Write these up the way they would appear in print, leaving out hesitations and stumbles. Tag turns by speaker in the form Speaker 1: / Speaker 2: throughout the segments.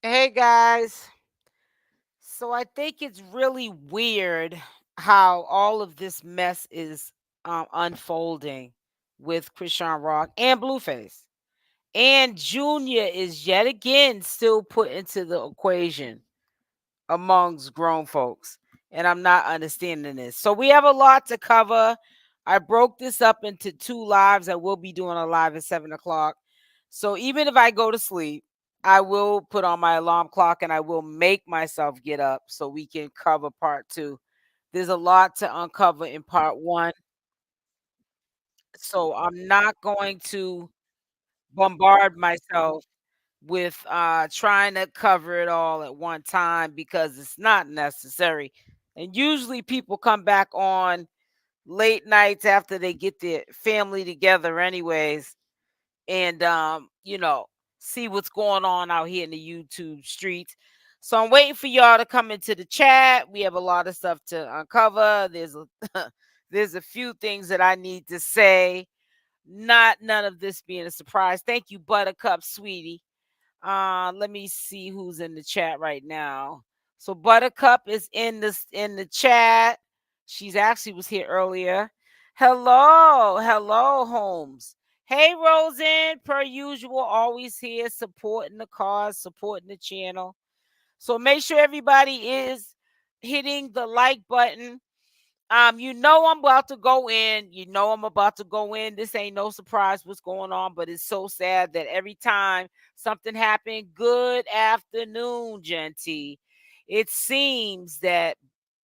Speaker 1: Hey guys. So I think it's really weird how all of this mess is unfolding with Chrisean Rock and Blueface. And Junior is yet again still put into the equation amongst grown folks. And I'm not understanding this. So we have a lot to cover. I broke this up into two lives. I will be doing a live at 7 o'clock. So even if I go to sleep, I will put on my alarm clock and I will make myself get up so we can cover part two. There's a lot to uncover in part one. So I'm not going to bombard myself with trying to cover it all at one time because it's not necessary. And usually people come back on late nights after they get their family together anyways and see what's going on out here in the YouTube streets. So I'm waiting for y'all to come into the chat. We have a lot of stuff to uncover. There's a few things that I need to say. Not none of this being a surprise. Thank you, Buttercup, sweetie. Let me see who's in the chat right now. So Buttercup is in the chat. She's actually was here earlier. Hello, Holmes. Hey, Rosen, per usual, always here supporting the cause, supporting the channel. So make sure everybody is hitting the like button. I'm about to go in. I'm about to go in. This ain't no surprise what's going on, but it's so sad that every time something happened, good afternoon, Genty. It seems that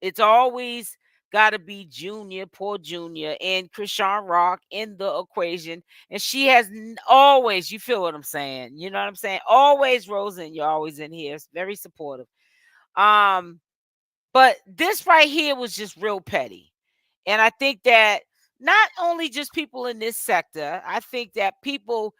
Speaker 1: it's always got to be Junior, poor Junior, and Chrisean Rock in the equation. And she has always, you feel what I'm saying? You know what I'm saying? Always, Rosen, you're always in here. It's very supportive. Um, but this right here was just real petty. And I think that not only just people in this sector, I think that people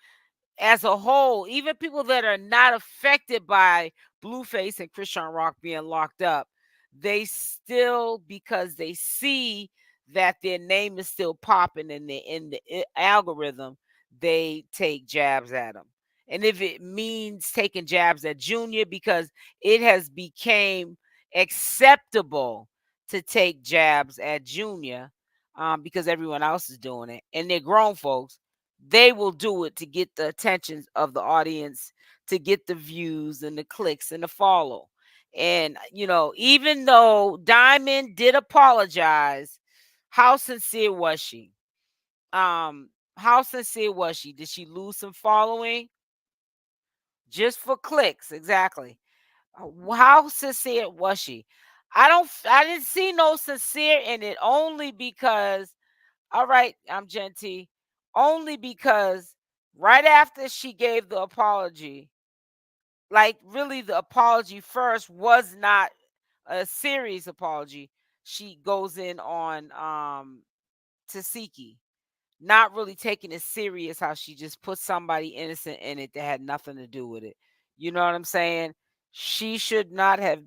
Speaker 1: as a whole, even people that are not affected by Blueface and Chrisean Rock being locked up, they still, because they see that their name is still popping in the algorithm, they take jabs at them. And if it means taking jabs at Junior because it has became acceptable to take jabs at Junior, because everyone else is doing it, and they're grown folks, they will do it to get the attention of the audience, to get the views and the clicks and the follow. And even though Diamond did apologize, how sincere was she? How sincere was she? Did she lose some following just for clicks? Exactly. How sincere was she? I didn't see no sincere in it, only because, all right, I'm Genty, only because right after she gave the apology, like really the apology first was not a serious apology. She goes in on Teki, not really taking it serious, how she just put somebody innocent in it that had nothing to do with it. You know what I'm saying? She should not have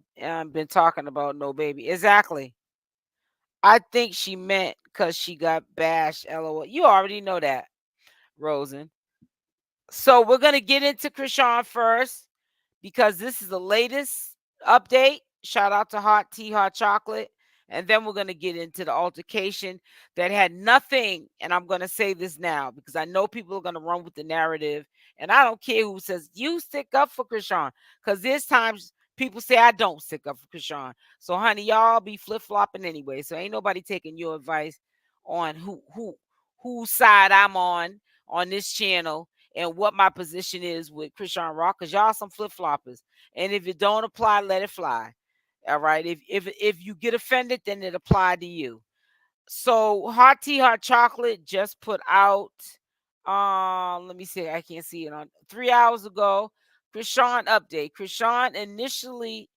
Speaker 1: been talking about no baby. Exactly. I think she meant because she got bashed. LOL. You already know that, Rosen. So we're gonna get into Chrisean first because this is the latest update. Shout out to Hot Tea, Hot Chocolate. And then we're going to get into the altercation that had nothing. And I'm going to say this now because I know people are going to run with the narrative. And I don't care who says you stick up for Chrisean, because there's times people say I don't stick up for Chrisean. So, honey, y'all be flip flopping anyway. So ain't nobody taking your advice on whose side I'm on this channel and what my position is with Chrisean Rock, because y'all some flip floppers. And if it don't apply, let it fly. All right. If you get offended, then it apply to you. So Hot Tea Hot Chocolate just put out, let me see, I can't see it on 3 hours ago. Chrisean update. Chrisean initially,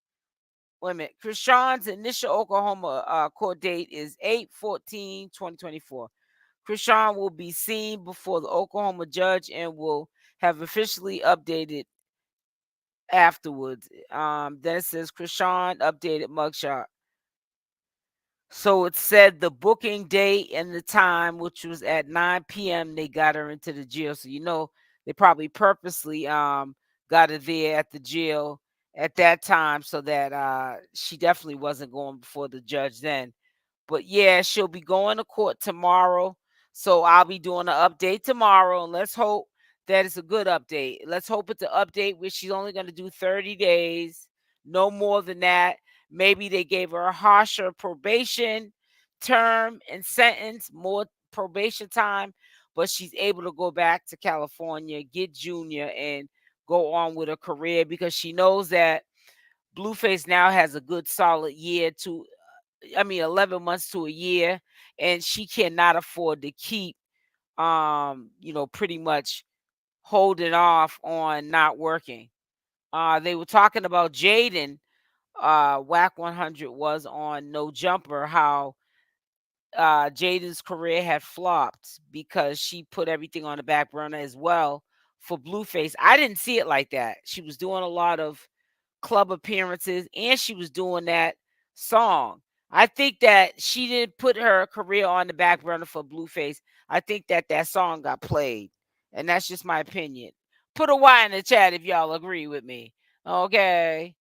Speaker 1: wait a minute. Chrisean's initial Oklahoma court date is 8/14/2024. Chrisean will be seen before the Oklahoma judge and will have officially updated afterwards. Then it says Chrisean updated mugshot. So it said the booking date and the time, which was at 9 p.m. They got her into the jail. So they probably purposely got her there at the jail at that time, so that she definitely wasn't going before the judge then. But yeah, she'll be going to court tomorrow. So I'll be doing an update tomorrow, and let's hope that it's a good update. Let's hope it's an update where she's only going to do 30 days, no more than that. Maybe they gave her a harsher probation term and sentence, more probation time, but she's able to go back to California, get Junior, and go on with her career, because she knows that Blueface now has a good solid year to 11 months to a year, and she cannot afford to keep pretty much holding off on not working. They were talking about Jaden, Whack 100 was on No Jumper, how Jaden's career had flopped because she put everything on the back burner as well for Blueface. I didn't see it like that. She was doing a lot of club appearances, and she was doing that song. I think that she didn't put her career on the back burner for Blueface. I think that that song got played, and that's just my opinion. Put a Y in the chat if y'all agree with me. Okay.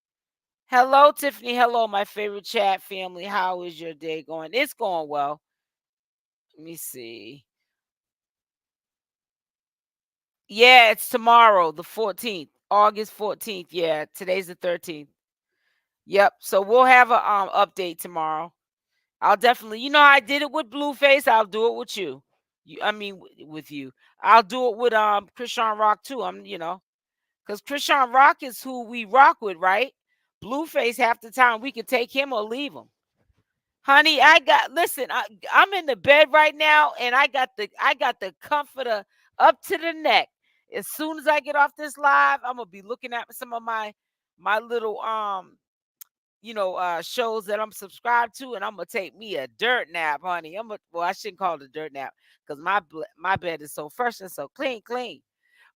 Speaker 1: Hello, Tiffany. Hello, my favorite chat family. How is your day going? It's going well. Let me see. Yeah, it's tomorrow, the 14th, August 14th. Yeah, today's the 13th. Yep. So we'll have a update tomorrow. I'll definitely, I did it with Blueface. I'll do it with you. With you. I'll do it with Chrisean Rock too. Because Chrisean Rock is who we rock with, right? Blueface, half the time we can take him or leave him. Honey, I'm in the bed right now, and I got the comforter up to the neck. As soon as I get off this live, I'm gonna be looking at some of my little shows that I'm subscribed to, and I'm gonna take me a dirt nap, honey. I shouldn't call it a dirt nap because my bed is so fresh and so clean.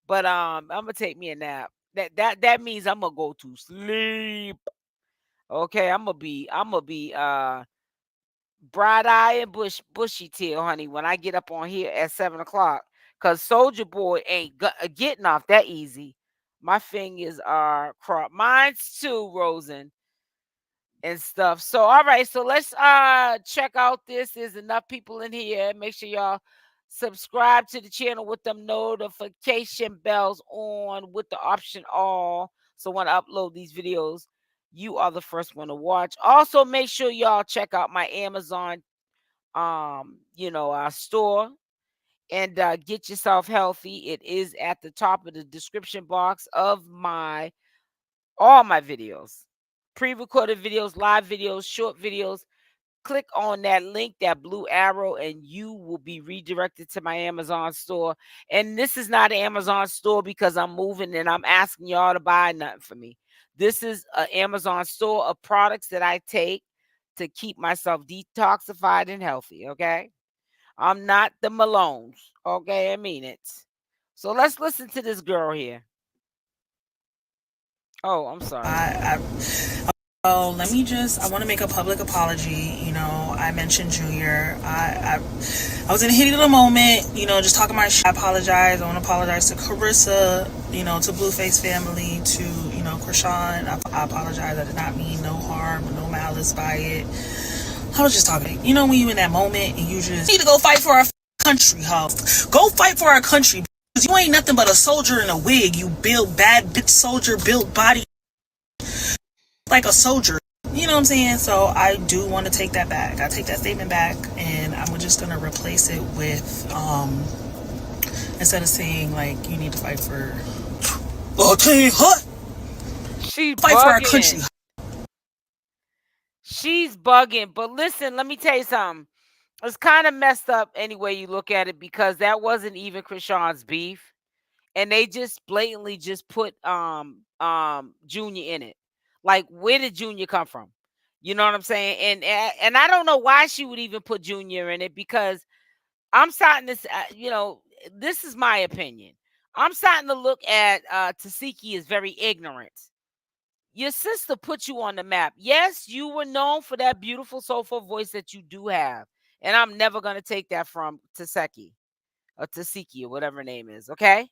Speaker 1: But I'm gonna take me a nap. That means I'm gonna go to sleep. Okay, I'm gonna be bright eye and bushy tail, honey, when I get up on here at 7 o'clock. Cause Soldier Boy ain't getting off that easy. My fingers are cropped. Mine's too, Rosen, and stuff. So all right, so let's check out this. There's enough people in here. Make sure y'all subscribe to the channel with them notification bells on with the option all. So when I upload these videos, you are the first one to watch. Also, make sure y'all check out my Amazon store, and get yourself healthy. It is at the top of the description box of all my videos, pre-recorded videos, live videos, short videos. Click on that link, that blue arrow, and you will be redirected to my Amazon store. And this is not an Amazon store because I'm moving and I'm asking y'all to buy nothing for me. This is an Amazon store of products that I take to keep myself detoxified and healthy. Okay. I'm not the Malones. Okay. I mean it. So let's listen to this girl here. Oh, I'm sorry.
Speaker 2: Oh, I want to make a public apology. I mentioned Junior. I was in a heat of the moment, just talking my shit. I apologize. I want to apologize to Carissa, to Blueface family, to, Chrisean. I apologize. I did not mean no harm or no malice by it. I was just talking. When you in that moment and you just need to go fight for our country, huh? Go fight for our country. Because you ain't nothing but a soldier in a wig. You build bad bitch soldier, built body like a soldier. You know what I'm saying? So I do want to take that back. I take that statement back, and I'm just gonna replace it with instead of saying like you need to fight for
Speaker 1: She's
Speaker 2: fight
Speaker 1: bugging.
Speaker 2: for our country.
Speaker 1: She's bugging. But listen, let me tell you something. It's kind of messed up any way you look at it, because that wasn't even Chrisean's beef. And they just blatantly just put Junior in it. Like, where did Junior come from? You know what I'm saying? And I don't know why she would even put Junior in it, because I'm starting to this is my opinion. I'm starting to look at Teki as very ignorant. Your sister put you on the map. Yes, you were known for that beautiful soulful voice that you do have. And I'm never going to take that from Teki or whatever her name is, okay?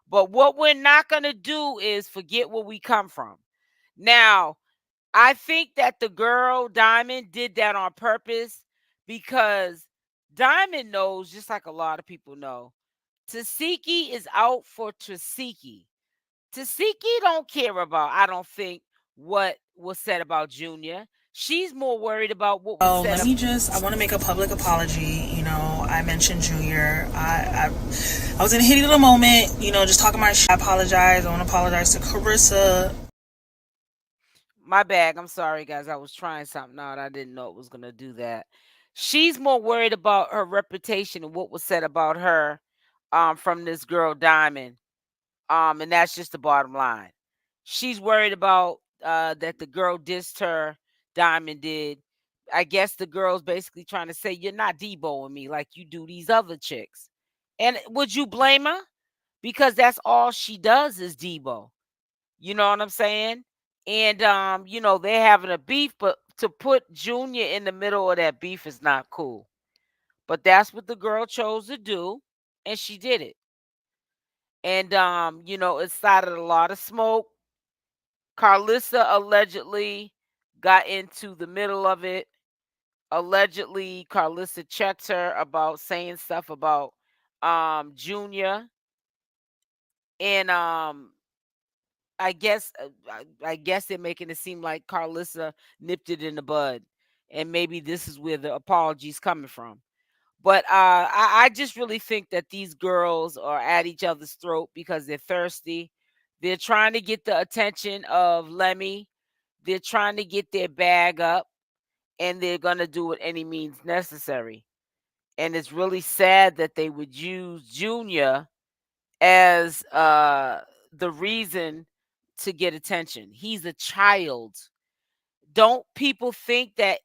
Speaker 1: But what we're not going to do is forget where we come from. Now, I think that the girl Diamond did that on purpose because Diamond knows, just like a lot of people know, Tasiki is out for Tasiki. Tasiki don't care about, I don't think, what was said about Junior. She's more worried about what was
Speaker 2: Oh,
Speaker 1: said.
Speaker 2: I want to make a public apology. I mentioned Junior. I was in a heated little moment, just talking my shit. I apologize. I want to apologize to Carissa.
Speaker 1: My bag. I'm sorry, guys. I was trying something out. I didn't know it was going to do that. She's more worried about her reputation and what was said about her from this girl Diamond. And that's just the bottom line. She's worried about that the girl dissed her, Diamond did. I guess the girl's basically trying to say, you're not Deboing me like you do these other chicks. And would you blame her? Because that's all she does is Debo. You know what I'm saying? And they're having a beef, but to put Junior in the middle of that beef is not cool. But that's what the girl chose to do, and she did it. And it started a lot of smoke. Carlissa allegedly got into the middle of it. Allegedly, Carlissa checked her about saying stuff about Junior. And I guess they're making it seem like Carlissa nipped it in the bud, and maybe this is where the apology's coming from. But I just really think that these girls are at each other's throat because they're thirsty. They're trying to get the attention of Lemmy. They're trying to get their bag up, and they're gonna do it any means necessary. And it's really sad that they would use Junior as the reason to get attention. He's a child. Don't people think that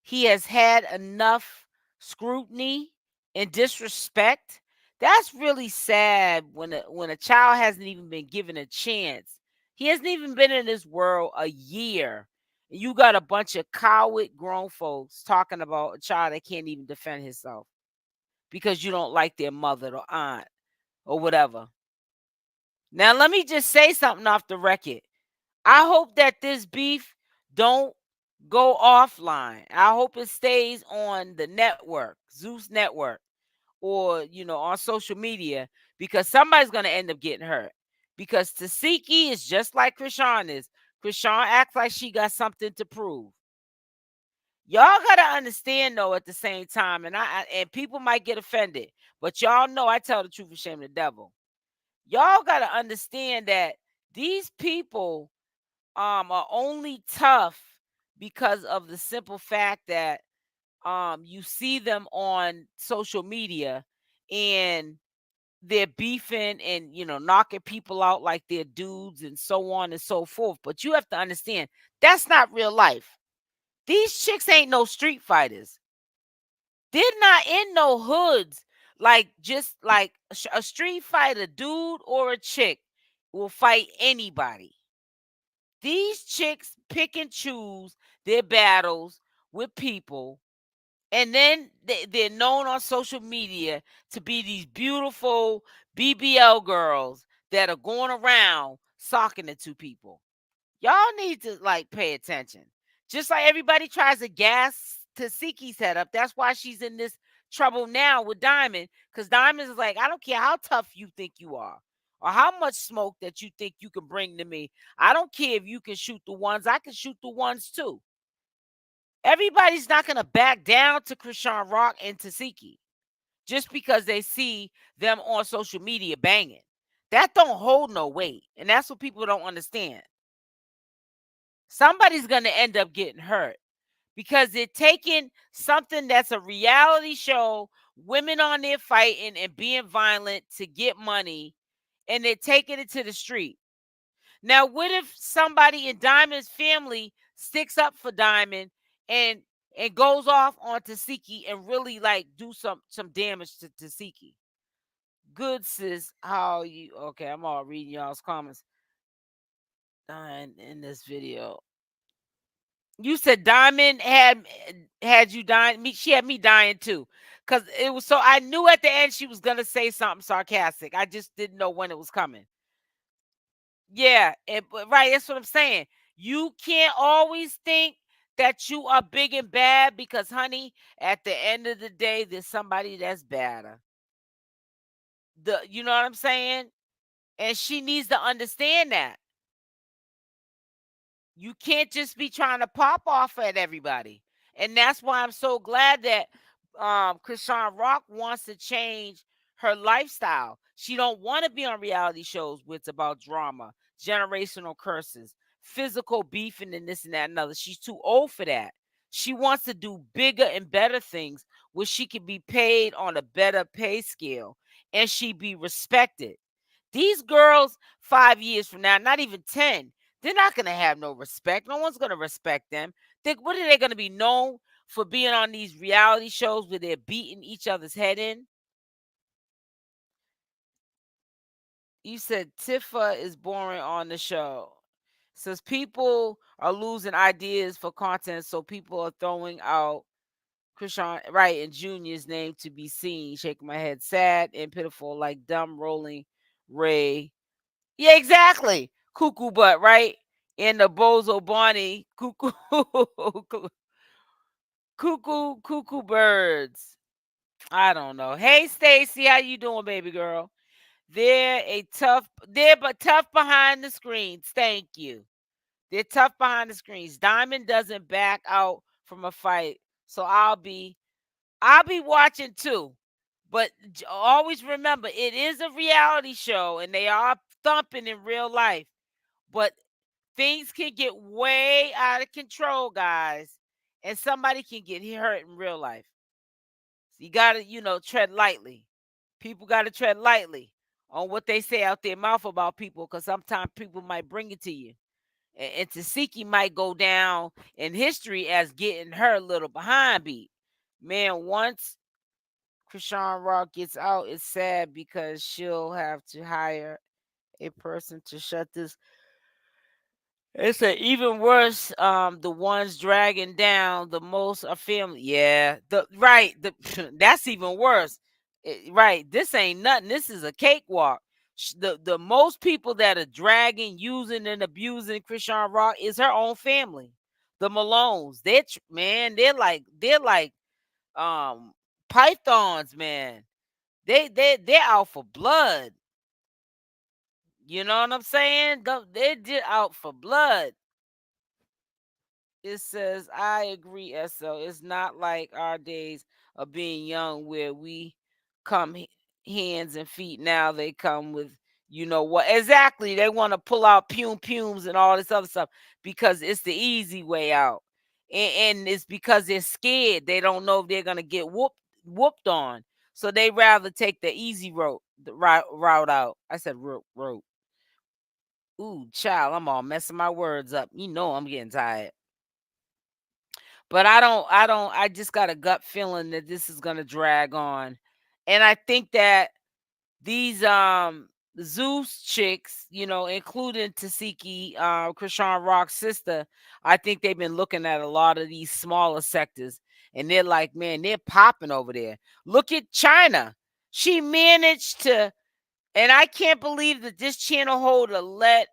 Speaker 1: he has had enough scrutiny and disrespect? That's really sad when a child hasn't even been given a chance. He hasn't even been in this world a year. And you got a bunch of coward grown folks talking about a child that can't even defend himself because you don't like their mother or aunt or whatever. Now let me just say something off the record. I hope that this beef don't go offline. I hope it stays on the network, Zeus Network, or on social media, because somebody's gonna end up getting hurt. Because Tasiki is just like Chrisean is. Chrisean acts like she got something to prove. Y'all gotta understand though at the same time, and people might get offended, but y'all know I tell the truth and shame the devil. Y'all gotta understand that these people are only tough because of the simple fact that you see them on social media and they're beefing and knocking people out like they're dudes and so on and so forth. But you have to understand that's not real life. These chicks ain't no street fighters. They're not in no hoods. Like just like a street fighter, dude or a chick will fight anybody. These chicks pick and choose their battles with people, and then they're known on social media to be these beautiful BBL girls that are going around socking it to people. Y'all need to pay attention. Just like everybody tries to gas Tasiki's head up. That's why she's in this trouble now with Diamond. Because Diamond is like, I don't care how tough you think you are or how much smoke that you think you can bring to me. I don't care if you can shoot the ones. I can shoot the ones too. Everybody's not going to back down to Chrisean Rock and Tasiki just because they see them on social media banging. That don't hold no weight. And that's what people don't understand. Somebody's going to end up getting hurt because they're taking something that's a reality show, women on there fighting and being violent to get money, and they're taking it to the street. Now, what if somebody in Diamond's family sticks up for Diamond and goes off on Tasiki and really do some damage to Tasiki? Good sis, how you? Okay, I'm all reading y'all's comments in this video. You said Diamond had you dying. Me, she had me dying too, because it was so. I knew at the end she was gonna say something sarcastic. I just didn't know when it was coming. Yeah, right. That's what I'm saying. You can't always think that you are big and bad because, honey, at the end of the day, there's somebody that's badder. You know what I'm saying? And she needs to understand that. You can't just be trying to pop off at everybody. And that's why I'm so glad that Chrisean Rock wants to change her lifestyle. She don't want to be on reality shows where it's about drama, generational curses, physical beefing, and this and that and other. She's too old for that. She wants to do bigger and better things where she can be paid on a better pay scale and she be respected. These girls 5 years from now, not even 10, they're not going to have no respect. No one's going to respect them. What are they going to be known for, being on these reality shows where they're beating each other's head in? You said Tifa is boring on the show. Says people are losing ideas for content, so people are throwing out Chrisean right and Junior's name to be seen. Shaking my head, sad and pitiful, like dumb rolling Ray. Yeah, exactly. Cuckoo butt, right? In the Bozo Bonnie, cuckoo, cuckoo birds. I don't know. Hey, Stacy, how you doing, baby girl? They're but tough behind the screens. Thank you. They're tough behind the screens. Diamond doesn't back out from a fight, so I'll be watching too. But always remember, it is a reality show, and they are thumping in real life. But things can get way out of control, guys, and somebody can get hurt in real life. So you gotta, tread lightly. People gotta tread lightly on what they say out their mouth about people, because sometimes people might bring it to you. And Tasiki might go down in history as getting her little behind beat. Man, once Chrisean Rock gets out, it's sad because she'll have to hire a person to shut this. It's a even worse. The ones dragging down the most are family. Yeah, that's even worse. Right, this ain't nothing. This is a cakewalk. The most people that are dragging, using, and abusing Chrisean Rock is her own family. The Malones. Man, they're like um pythons, man. They're out for blood. You know what I'm saying? They're out for blood. It says, I agree, SO. It's not like our days of being young where we come hands and feet. Now they come with, you know what? Exactly. They want to pull out pumes and all this other stuff because it's the easy way out. And it's because they're scared. They don't know if they're going to get whooped on. So they rather take the easy route out. I said route. Ooh, child, I'm all messing my words up. You know I'm getting tired. But I just got a gut feeling that this is gonna drag on. And I think that these Zeus chicks, including Tasiki, Chrisean Rock's sister, I think they've been looking at a lot of these smaller sectors and they're like, man, they're popping over there. Look at China. She managed to, and I can't believe that this channel holder let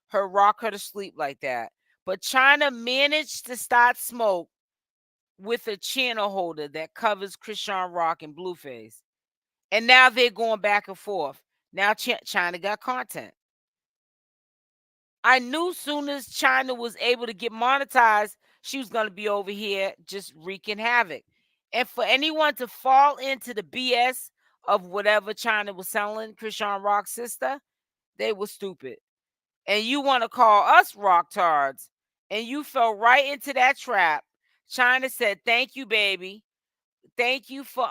Speaker 1: her rock her to sleep like that. But China managed to start smoke with a channel holder that covers Chrisean Rock and Blueface. And now they're going back and forth. Now China got content. I knew soon as China was able to get monetized, she was going to be over here just wreaking havoc. And for anyone to fall into the BS of whatever China was selling Chrisean Rock's sister, they were stupid. And you want to call us rock tards, and you fell right into that trap. China said, "Thank you, baby. Thank you for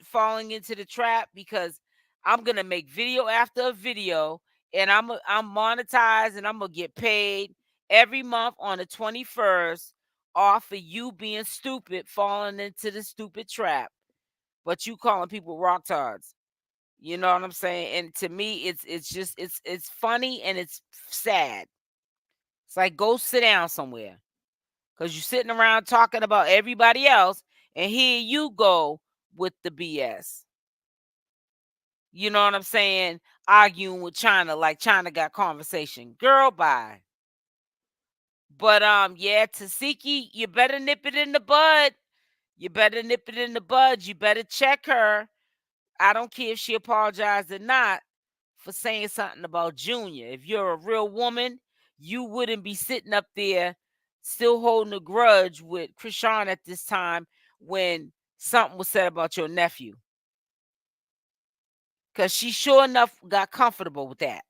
Speaker 1: falling into the trap because I'm gonna make video after video, and I'm monetized, and I'm gonna get paid every month on the 21st off of you being stupid, falling into the stupid trap. But you calling people rock tards. You know what I'm saying? And to me, it's funny and it's sad. It's like, go sit down somewhere because you're sitting around talking about everybody else, and here you go with the BS. You know what I'm saying? Arguing with China like China got conversation. Girl, bye. But yeah, Tasiki, you better nip it in the bud. You better nip it in the bud. You better check her. I don't care if she apologized or not for saying something about Junior. If you're a real woman, you wouldn't be sitting up there still holding a grudge with Chrisean at this time when something was said about your nephew. Because she sure enough got comfortable with that.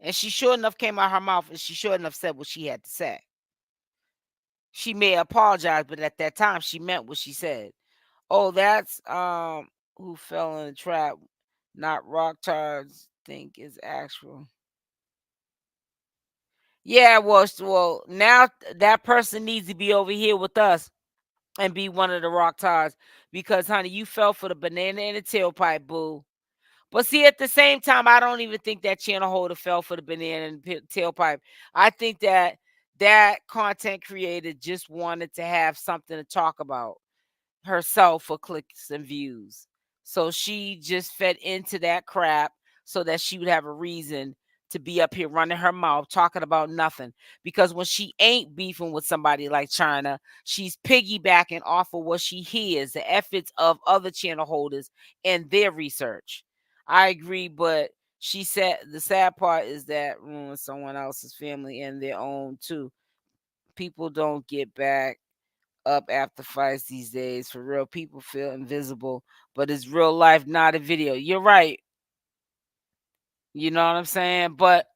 Speaker 1: And she sure enough came out her mouth and she sure enough said what she had to say. She may apologize, but at that time she meant what she said. Oh, that's who fell in the trap, not rock tards think is actual. Yeah, well, now that person needs to be over here with us and be one of the rock tards because, honey, you fell for the banana in the tailpipe, boo. But see, at the same time, I don't even think that channel holder fell for the banana and tailpipe. I think that that content creator just wanted to have something to talk about herself for clicks and views. So she just fed into that crap so that she would have a reason to be up here running her mouth talking about nothing. Because when she ain't beefing with somebody like China, she's piggybacking off of what she hears, the efforts of other channel holders and their research. I agree, but she said the sad part is that ruins someone else's family and their own too. People don't get back up after fights these days. For real, people feel invisible, but it's real life, not a video. You're right. You know what I'm saying? But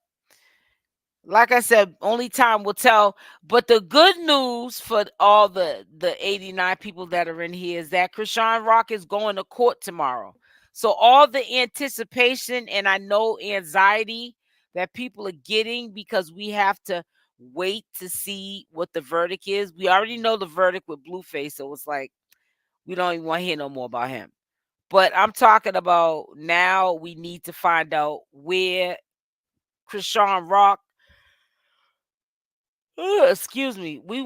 Speaker 1: like I said, only time will tell. But the good news for all the 89 people that are in here is that Chrisean Rock is going to court tomorrow. So all the anticipation and I know anxiety that people are getting because we have to wait to see what the verdict is. We already know the verdict with Blueface, so it's like we don't even want to hear no more about him. But I'm talking about now we need to find out where Chrisean Rock excuse me. We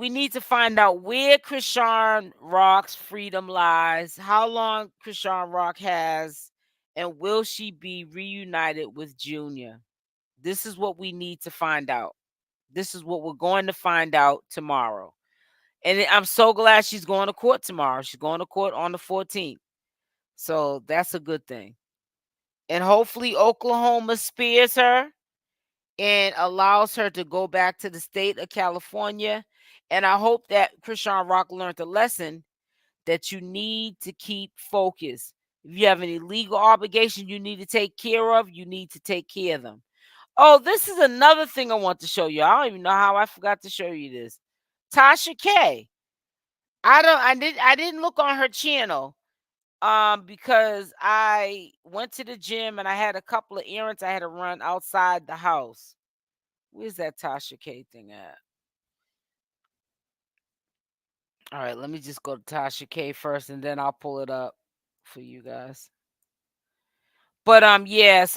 Speaker 1: need to find out where Chrisean Rock's freedom lies, how long Chrisean Rock has, and will she be reunited with Junior? This is what we need to find out. This is what we're going to find out tomorrow. And I'm so glad she's going to court tomorrow. She's going to court on the 14th. So that's a good thing. And hopefully Oklahoma spares her and allows her to go back to the state of California. And I hope that Chrisean Rock learned a lesson that you need to keep focused. If you have any legal obligation you need to take care of, you need to take care of them. Oh, this is another thing I want to show you. I don't even know how I forgot to show you this. Tasha K. I didn't look on her channel because I went to the gym and I had a couple of errands I had to run outside the house. Where's that Tasha K thing at? All right, let me just go to Tasha K first and then I'll pull it up for you guys. But yes,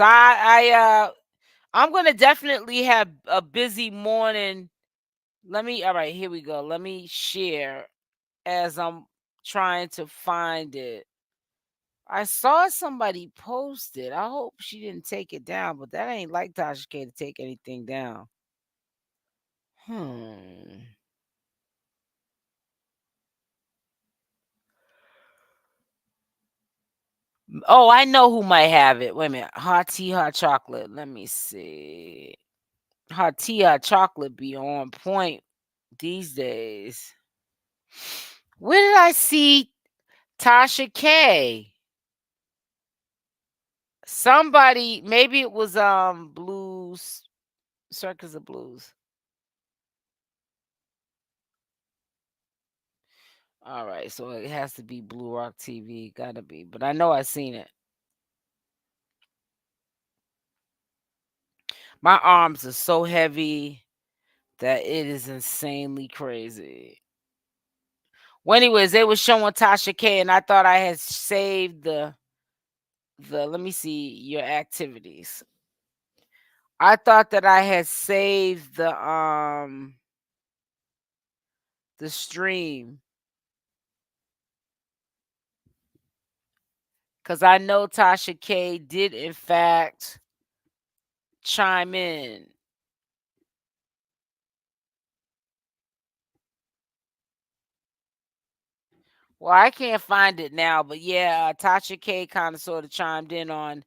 Speaker 1: I'm gonna definitely have a busy morning. All right, here we go. Let me share as I'm trying to find it. I saw somebody post it. I hope she didn't take it down, but that ain't like Tasha K to take anything down. Hmm. Oh, I know who might have it. Wait a minute. Hot tea, hot chocolate. Let me see. Hot tea, hot chocolate be on point these days. Where did I see Tasha K? Somebody, maybe it was Blues, Circus of Blues. All right, so it has to be Blue Rock TV. Gotta be, but I know I seen it. My arms are so heavy that it is insanely crazy. Well, anyways, they were showing Tasha K, and I thought I had saved the. Let me see your activities. I thought that I had saved the stream because I know Tasha K did in fact chime in. Well, I can't find it now, but yeah, Tasha K kind of sort of chimed in on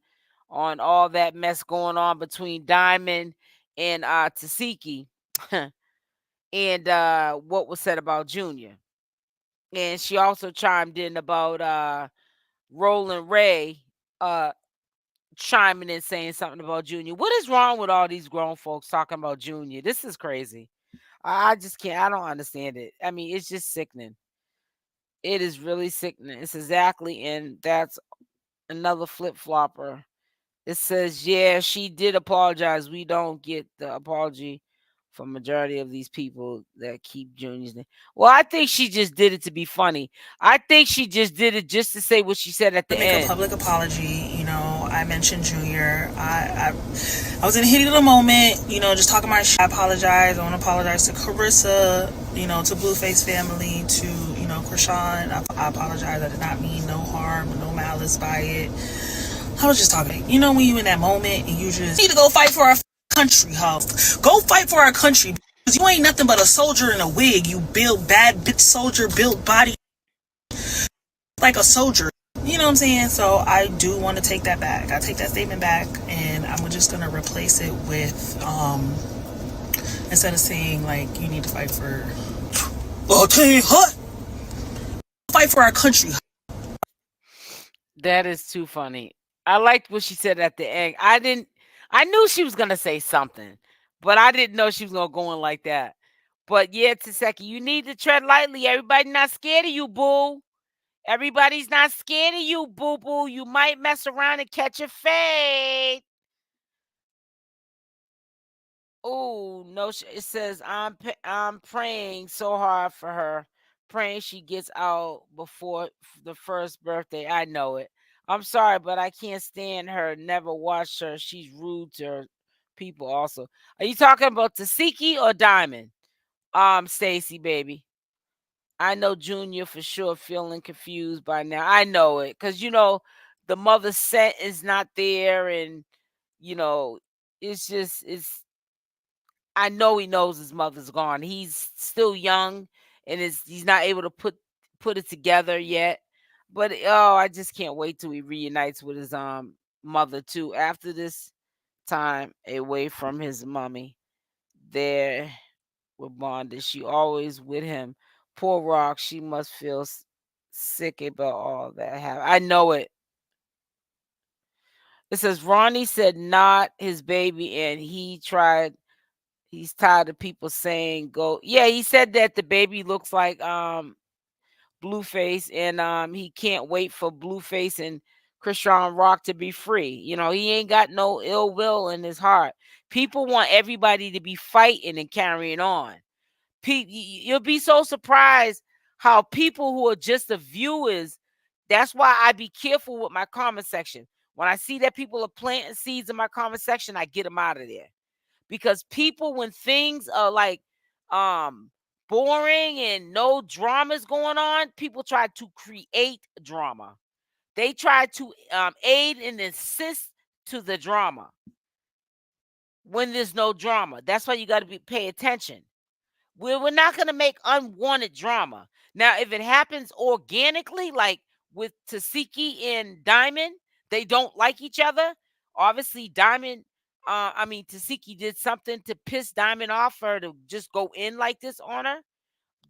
Speaker 1: all that mess going on between Diamond and Tasiki and what was said about Junior. And she also chimed in about Roland Ray chiming in saying something about Junior. What is wrong with all these grown folks talking about Junior? This is crazy. I just can't. I don't understand it. I mean, it's just sickening. It is really sickening. It's exactly, and that's another flip flopper. It says, yeah, she did apologize. We don't get the apology from majority of these people that keep Junior's name. Well, I think she just did it to be funny. I think she just did it just to say what she said at the
Speaker 2: Make a
Speaker 1: end.
Speaker 2: public apology. You know, I mentioned Junior. I was in a heat of the moment. You know, just talking my shit. I apologize. I want to apologize to Carissa. You know, to Blueface family. To Chrisean. I apologize. I did not mean no harm, no malice by it. I was just talking. You know, when you in that moment and you just need to go fight for our country, huh? Go fight for our country. Because you ain't nothing but a soldier in a wig. You build bad bitch soldier, built body like a soldier. You know what I'm saying? So I do want to take that back. I take that statement back, and I'm just gonna replace it with instead of saying like you need to fight for fight for our country.
Speaker 1: That is too funny. I liked what she said at the end. I knew she was gonna say something, but I didn't know she was gonna go in like that. But yeah, Taseki, you need to tread lightly. Everybody not scared of you, boo. Everybody's not scared of you, boo boo. You might mess around and catch a fade. Oh no! It says I'm praying so hard for her, praying she gets out before the first birthday. I know it. I'm sorry, but I can't stand her. Never watched her. She's rude to her people. Also, are you talking about Tasiki or Diamond? Stacy, baby. I know Junior for sure feeling confused by now. I know it because the mother set is not there, and you know it's I know he knows his mother's gone. He's still young and he's not able to put it together yet. But oh, I just can't wait till he reunites with his mother too. After this time away from his mommy, there with bonded. She always with him. Poor Rock, she must feel sick about all that happened. I know it. It says Ronnie said not his baby, and he's tired of people saying go. Yeah, he said that the baby looks like Blueface, and he can't wait for Blueface and Chrisean Rock to be free. He ain't got no ill will in his heart. People want everybody to be fighting and carrying on. You'll be so surprised how people who are just the viewers. That's why I be careful with my comment section. When I see that people are planting seeds in my comment section, I get them out of there. Because people, when things are like boring and no dramas going on, people try to create drama. They try to aid and assist to the drama when there's no drama. That's why you got to pay attention. We're not going to make unwanted drama. Now, if it happens organically, like with Tasiki and Diamond, they don't like each other. Obviously, Tasiki did something to piss Diamond off for her to just go in like this on her,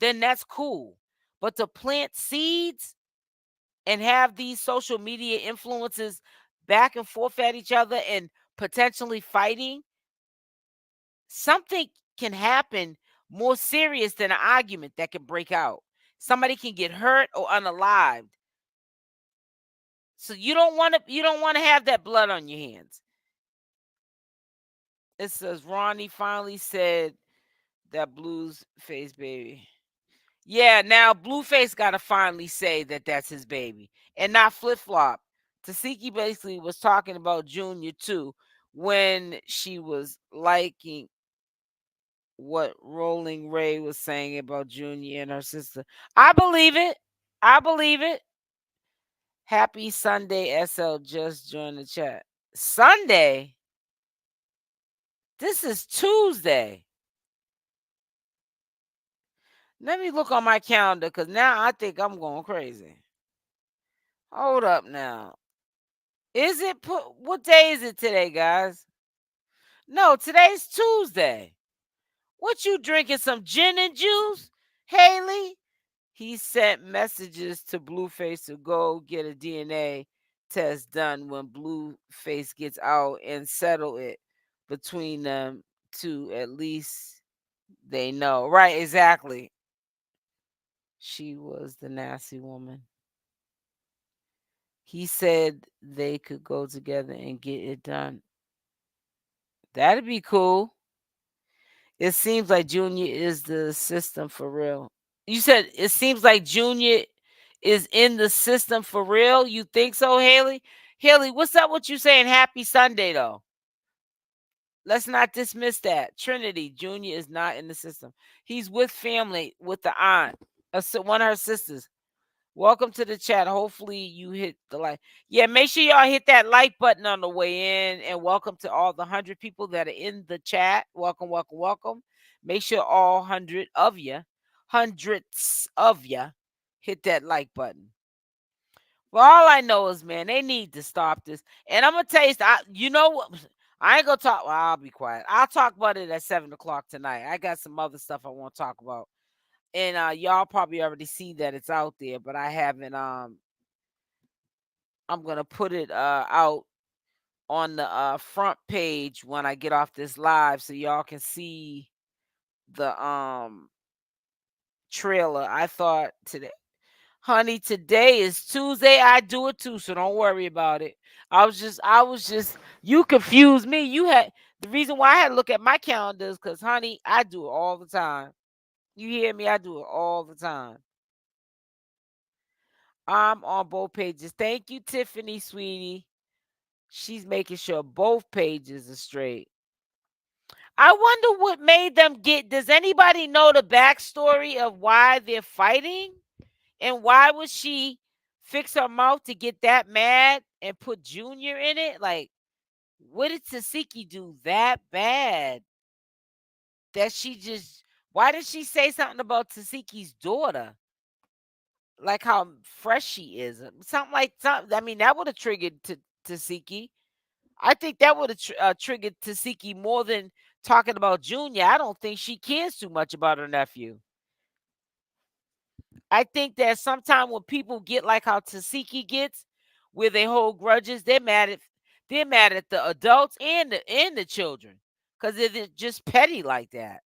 Speaker 1: then that's cool. But to plant seeds and have these social media influences back and forth at each other and potentially fighting, something can happen more serious than an argument that can break out. Somebody can get hurt or unalived. So you don't want to have that blood on your hands. It says Ronnie finally said that Blue's face baby. Yeah, now Blueface got to finally say that that's his baby and not flip flop. Tasiki basically was talking about Junior too when she was liking what Rolling Ray was saying about Junior and her sister. I believe it. I believe it. Happy Sunday, SL. Just joined the chat. Sunday? This is Tuesday. Let me look on my calendar because now I think I'm going crazy. Hold up now. Is it what day is it today, guys? No, today's Tuesday. What you drinking? Some gin and juice, Haley? He sent messages to Blueface to go get a DNA test done when Blueface gets out and settle it between them two. At least they know. Right, exactly. She was the nasty woman. He said they could go together and get it done. That'd be cool. It seems like Junior is the system for real. You said it seems like Junior is in the system for real. You think so, Haley? Haley, what's up with you saying happy Sunday though? Let's not dismiss that. Trinity Junior is not in the system. He's with family with the aunt, one of her sisters. Welcome to the chat. Hopefully you hit the like. Yeah, make sure y'all hit that like button on the way in. And welcome to all the 100 people that are in the chat. Welcome, welcome, welcome. Make sure all 100 of you, hundreds of you, hit that like button. Well, all I know is, man, they need to stop this. And I'm gonna tell you, you know what? I ain't gonna talk. Well, I'll be quiet. I'll talk about it at 7 o'clock tonight. I got some other stuff I want to talk about. And y'all probably already see that it's out there, but I haven't I'm gonna put it out on the front page when I get off this live so y'all can see the trailer. I thought today, honey, today is Tuesday. I do it too, so don't worry about it. I was just you confused me. You had the reason why I had to look at my calendar is because, honey, I do it all the time. You hear me? I do it all the time. I'm on both pages. Thank you, Tiffany, sweetie. She's making sure both pages are straight. I wonder what made them get. Does anybody know the backstory of why they're fighting? And why would she fix her mouth to get that mad and put Junior in it? Like, what did Tasiki do that bad that she just. Why did she say something about Tasiki's daughter? Like how fresh she is. Something like something. I mean, that would have triggered Tasiki. I think that would have triggered Tasiki more than talking about Junior. I don't think she cares too much about her nephew. I think that sometimes when people get like how Tasiki gets, where they hold grudges, they're mad at the adults and the children because they're just petty like that.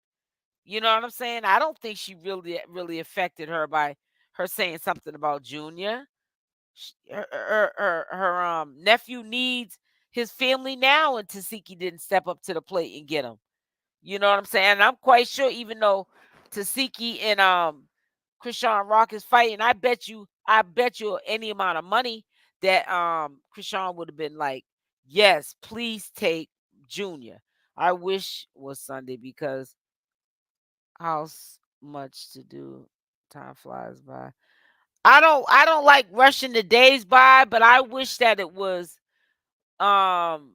Speaker 1: You know what I'm saying? I don't think she really affected her by her saying something about Junior. Her nephew needs his family now, and Tasiki didn't step up to the plate and get him. You know what I'm saying? And I'm quite sure, even though Tasiki and Chrisean Rock is fighting, I bet you any amount of money that Chrisean would have been like, yes, please take Junior. I wish it was Sunday because how much to do, time flies by. I don't like rushing the days by, but I wish that it was um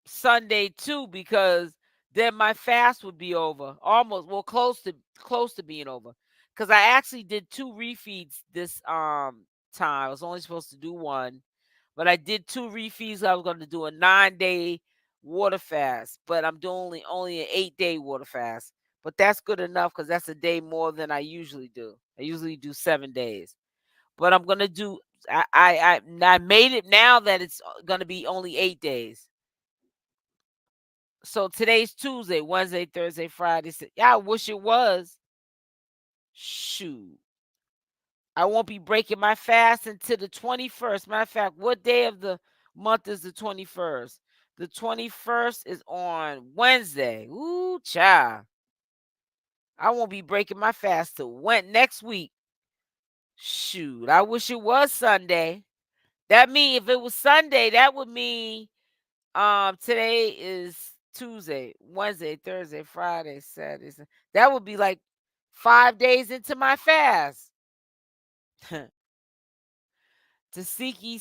Speaker 1: Sunday too, because then my fast would be over. Almost, well, close to being over. Cuz I actually did 2 refeeds this time. I was only supposed to do one, but I did 2 refeeds. I was going to do a 9-day water fast, but I'm doing only an 8-day water fast. But that's good enough cuz that's a day more than I usually do. I usually do 7 days. But I'm going to do I made it now that it's going to be only 8 days. So today's Tuesday, Wednesday, Thursday, Friday. Yeah, I wish it was. Shoot. I won't be breaking my fast until the 21st. Matter of fact, what day of the month is the 21st? The 21st is on Wednesday. Ooh, child. I won't be breaking my fast till next week. Shoot. I wish it was Sunday. That mean if it was Sunday, that would mean today is Tuesday, Wednesday, Thursday, Friday, Saturday. That would be like 5 days into my fast. Tasiki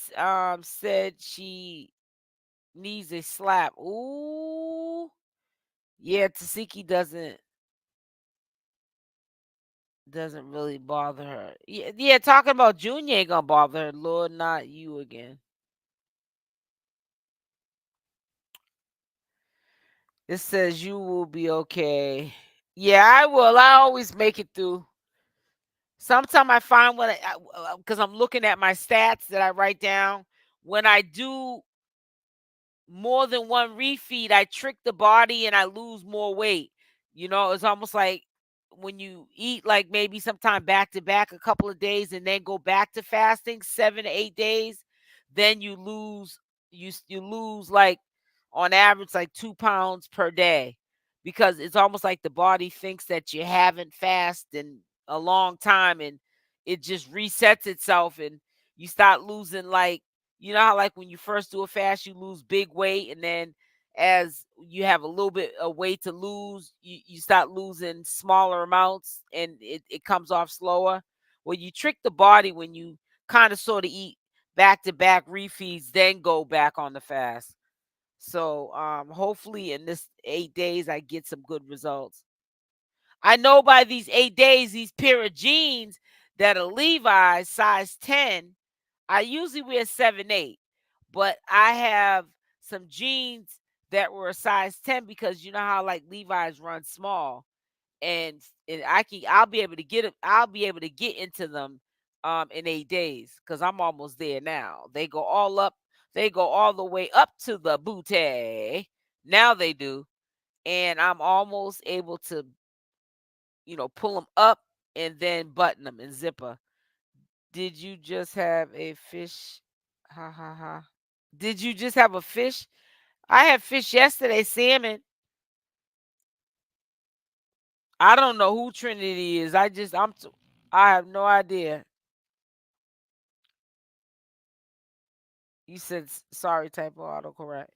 Speaker 1: said she needs a slap. Ooh. Yeah, Tasiki doesn't. doesn't really bother her. Yeah, yeah, talking about Junior ain't gonna bother her. Lord, not you again. It says you will be okay. Yeah, I will. I always make it through. Sometimes I find when because I'm looking at my stats that I write down, when I do more than one refeed, I trick the body and I lose more weight. It's almost like when you eat like maybe sometime back to back a couple of days and then go back to fasting 7 to 8 days, then you lose like on average like 2 pounds per day because it's almost like the body thinks that you haven't fasted in a long time and it just resets itself and you start losing like how like when you first do a fast, you lose big weight, and then as you have a little bit of weight to lose, you start losing smaller amounts and it comes off slower. Well, you trick the body when you kind of sort of eat back to back refeeds, then go back on the fast. So hopefully in this 8 days I get some good results. I know by these 8 days, these pair of jeans that are Levi's size 10, I usually wear 7/8, but I have some jeans that were a size 10 because you know how like Levi's run small, and I'll be able to get it. I'll be able to get into them in 8 days because I'm almost there now. They go all up. They go all the way up to the booty. Now they do, and I'm almost able to pull them up and then button them and zipper. Did you just have a fish? Ha ha ha. Did you just have a fish? I had fish yesterday, salmon. I don't know who Trinity is. I have no idea. You said sorry, typo autocorrect.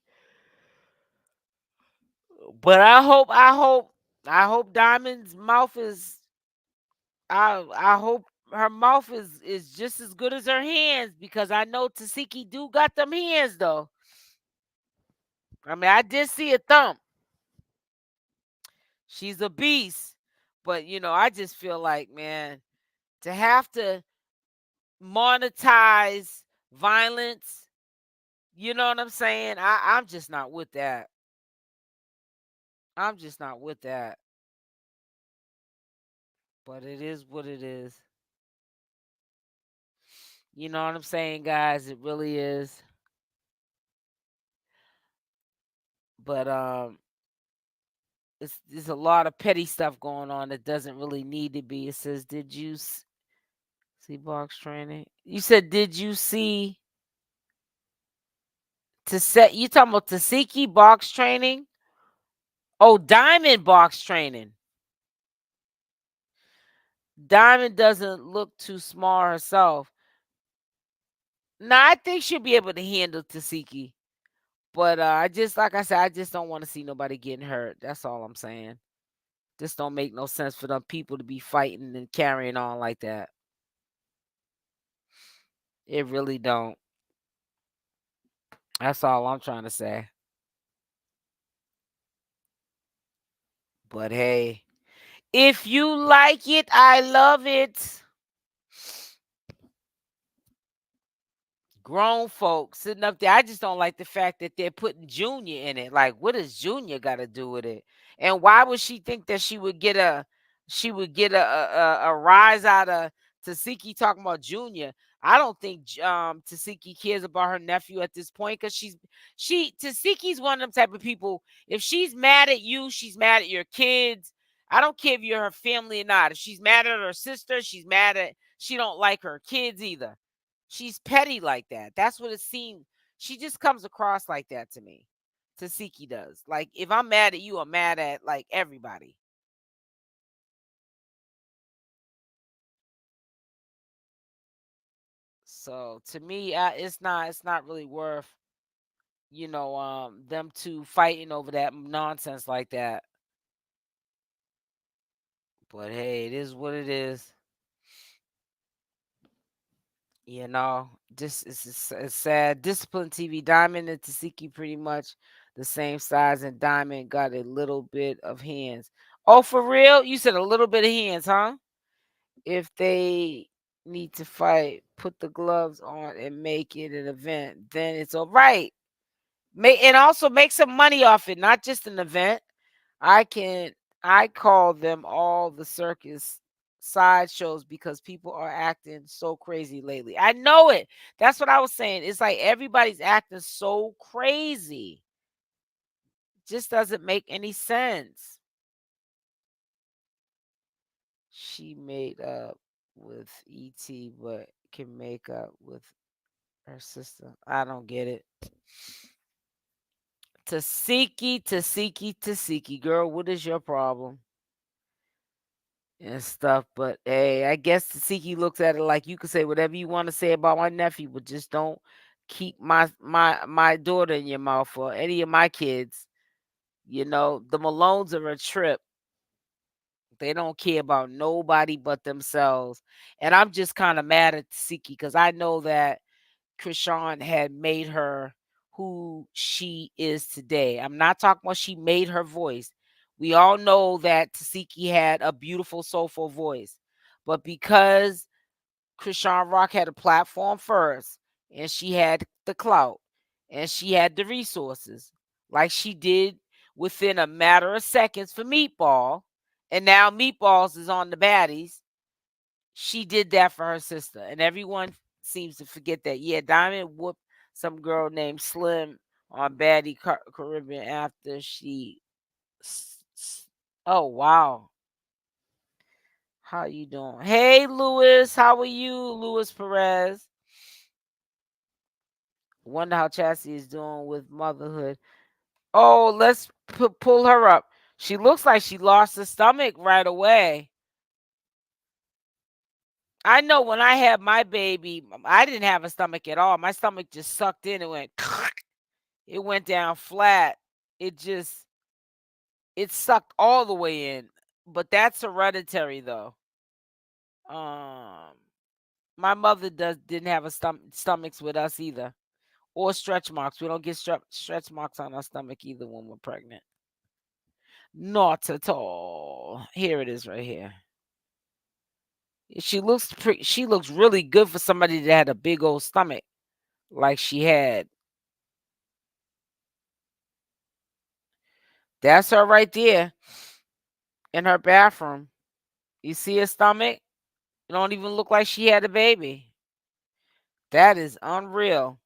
Speaker 1: But I hope Diamond's mouth is I hope her mouth is just as good as her hands because I know Tasiki do got them hands though. I mean, I did see a thump. She's a beast. But I just feel like, man, to have to monetize violence, you know what I'm saying? I'm just not with that. I'm just not with that. But it is what it is. You know what I'm saying, guys? It really is. But it's a lot of petty stuff going on that doesn't really need to be. It says, "Did you see box training?" You said, "Did you see to set?" You talking about Tasiki box training? Oh, Diamond box training. Diamond doesn't look too small herself. Now I think she'll be able to handle Tasiki. But I just like I said, I just don't want to see nobody getting hurt. That's all I'm saying. This don't make no sense for them people to be fighting and carrying on like that. It really don't. That's all I'm trying to say. But hey, if you like it, I love it. Grown folks sitting up there. I just don't like the fact that they're putting Junior in it. Like, what does Junior got to do with it? And why would she think that she would get a rise out of Tasiki talking about Junior? I don't think Tasiki cares about her nephew at this point because Tasiki's one of them type of people. If she's mad at you, she's mad at your kids. I don't care if you're her family or not. If she's mad at her sister, she don't like her kids either. She's petty like that. That's what it seems. She just comes across like that to me. Tasiki does. Like if I'm mad at you, I'm mad at like everybody. So to me, it's not really worth them two fighting over that nonsense like that. But hey, it is what it is. This is it's sad. Discipline TV, Diamond and Tasiki pretty much the same size, and Diamond got a little bit of hands. Oh, for real? You said a little bit of hands, huh? If they need to fight, put the gloves on and make it an event. Then it's all right. Make and also make some money off it, not just an event. I can I call them all the circus sideshows because people are acting so crazy lately. I know it. That's what I was saying. It's like everybody's acting so crazy. Just doesn't make any sense. She made up with ET, but can make up with her sister. I don't get it. Tasiki, girl, what is your problem? And stuff. But hey, I guess Tasiki looks at it like you could say whatever you want to say about my nephew, but just don't keep my daughter in your mouth or any of my kids. You know, the Malones are a trip. They don't care about nobody but themselves. And I'm just kind of mad at Tasiki because I know that Chrisean had made her who she is today. I'm not talking about she made her voice. We all know that Tasiki had a beautiful, soulful voice. But because Chrisean Rock had a platform first, and she had the clout, and she had the resources, like she did within a matter of seconds for Meatball, and now Meatballs is on the baddies. She did that for her sister, and everyone seems to forget that. Yeah, Diamond whooped some girl named Slim on Caribbean after she. Oh wow, how you doing? Hey, Louis, how are you, Louis Perez? Wonder how Chassie is doing with motherhood. Oh, let's pull her up. She looks like she lost her stomach right away. I know when I had my baby, I didn't have a stomach at all. My stomach just sucked in and went. It went down flat. It just it sucked all the way in. But that's hereditary though. Um my mother didn't have a stomachs with us either. Or stretch marks. We don't get stretch marks on our stomach either when we're pregnant. Not at all. Here it is right here. She looks really good for somebody that had a big old stomach like she had. That's her right there in her bathroom. You see her stomach? It don't even look like she had a baby. That is unreal.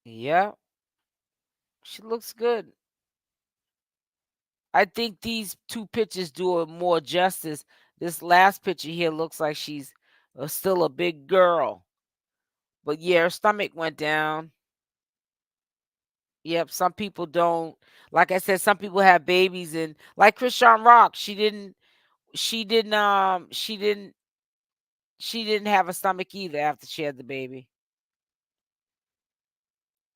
Speaker 1: Yeah, she looks good. I think these two pictures do her more justice. This last picture here looks like she's still a big girl. But yeah, her stomach went down. Yep, some people don't. Like I said, some people have babies and like Chrisean Rock, she didn't have a stomach either after she had the baby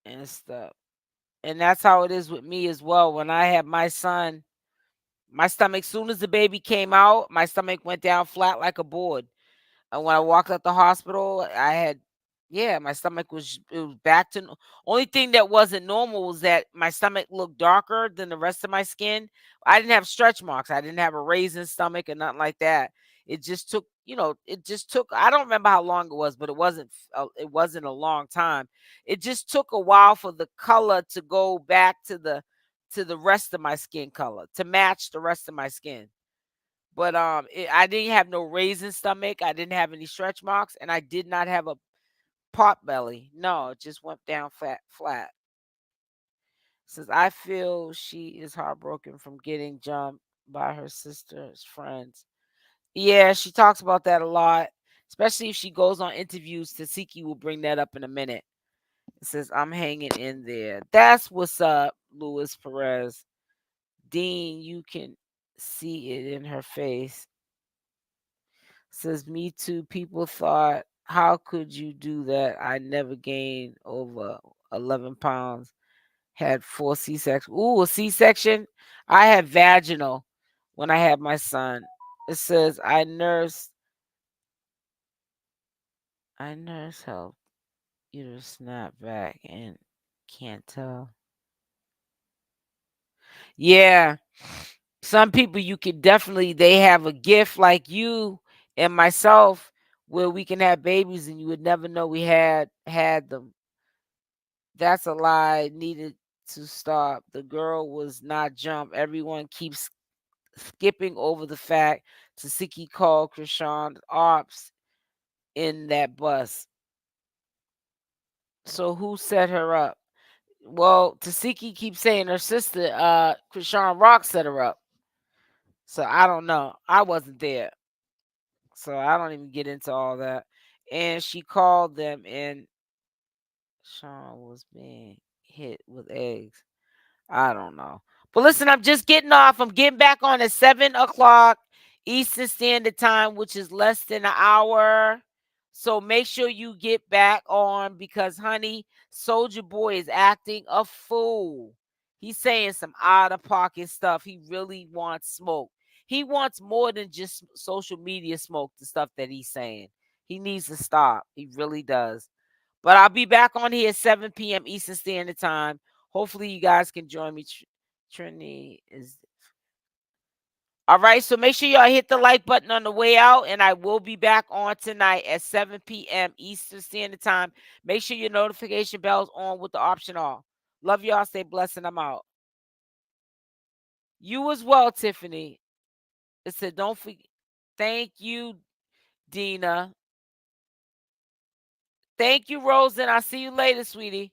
Speaker 1: and stuff. And that's how it is with me as well. When I had my son, my stomach, soon as the baby came out, my stomach went down flat like a board. And when I walked out the hospital, I had, yeah, my stomach it was back to, only thing that wasn't normal was that my stomach looked darker than the rest of my skin. I didn't have stretch marks. I didn't have a raisin stomach or nothing like that. It just took, it just took, I don't remember how long it was, but it wasn't a long time. It just took a while for the color to go back to the rest of my skin color, to match the rest of my skin. But I didn't have no raisin stomach. I didn't have any stretch marks, and I did not have a pot belly. No, it just went down flat. Says I feel she is heartbroken from getting jumped by her sister's friends. Yeah, she talks about that a lot, especially if she goes on interviews. Tasiki will bring that up in a minute. It says I'm hanging in there. That's what's up, Luis Perez. Dean, you can see it in her face. Says me too. People thought, how could you do that? I never gained over 11 pounds. Had 4 C-sections. Ooh, a C-section. I had vaginal when I had my son. It says I nurse helped you to snap back and can't tell. Yeah. Some people you could definitely they have a gift like you and myself where we can have babies and you would never know we had them. That's a lie. Needed to stop. The girl was not jump. Everyone keeps skipping over the fact Tasiki called Chrisean ops in that bus. So who set her up? Well, Tasiki keeps saying her sister, Chrisean Rock set her up. So I don't know. I wasn't there. So I don't even get into all that. And she called them and Sean was being hit with eggs. I don't know. But listen, I'm just getting off. I'm getting back on at 7 o'clock Eastern Standard Time, which is less than an hour. So make sure you get back on because, honey, Soldier Boy is acting a fool. He's saying some out of pocket stuff. He really wants smoke. He wants more than just social media smoke, the stuff that he's saying. He needs to stop. He really does. But I'll be back on here at 7 p.m. Eastern Standard Time. Hopefully, you guys can join me. Trini is all right. So make sure y'all hit the like button on the way out, and I will be back on tonight at 7 p.m. Eastern Standard Time. Make sure your notification bell's on with the option off. Love y'all. Stay blessed, and I'm out. You as well, Tiffany. It said, don't forget. Thank you, Dina. Thank you, Rose, and I'll see you later, sweetie.